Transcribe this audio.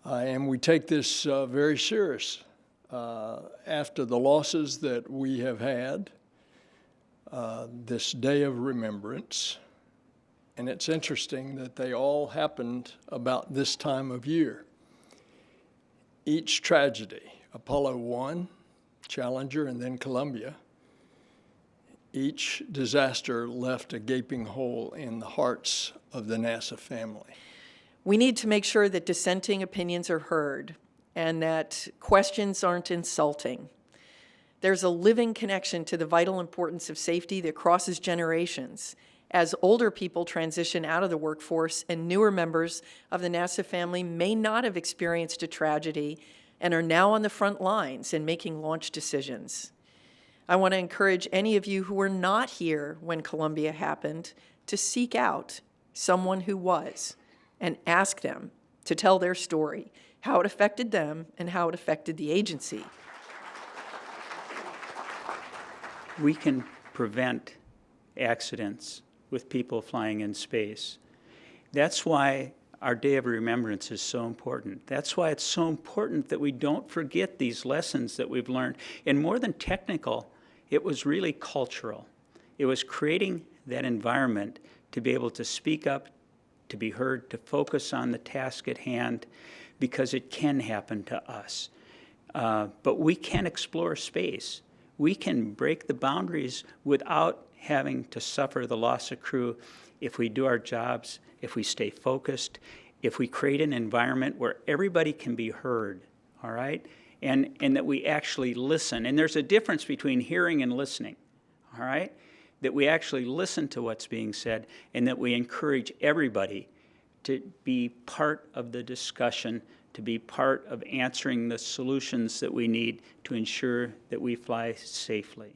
And we take this very serious. After the losses that we have had, this day of remembrance, and it's interesting that they all happened about this time of year. Each tragedy, Apollo 1, Challenger, and then Columbia, each disaster left a gaping hole in the hearts of the NASA family. We need to make sure that dissenting opinions are heard and that questions aren't insulting. There's a living connection to the vital importance of safety that crosses generations as older people transition out of the workforce and newer members of the NASA family may not have experienced a tragedy and are now on the front lines in making launch decisions. I want to encourage any of you who were not here when Columbia happened to seek out someone who was and ask them to tell their story, how it affected them and how it affected the agency. We can prevent accidents with people flying in space. That's why our Day of Remembrance is so important. That's why it's so important that we don't forget these lessons that we've learned. And more than technical, it was really cultural. It was creating that environment to be able to speak up, to be heard, to focus on the task at hand, because it can happen to us. But we can explore space. We can break the boundaries without having to suffer the loss of crew if we do our jobs, if we stay focused, if we create an environment where everybody can be heard, all right? And that we actually listen. And there's a difference between hearing and listening, all right? That we actually listen to what's being said and that we encourage everybody to be part of the discussion, to be part of answering the solutions that we need to ensure that we fly safely.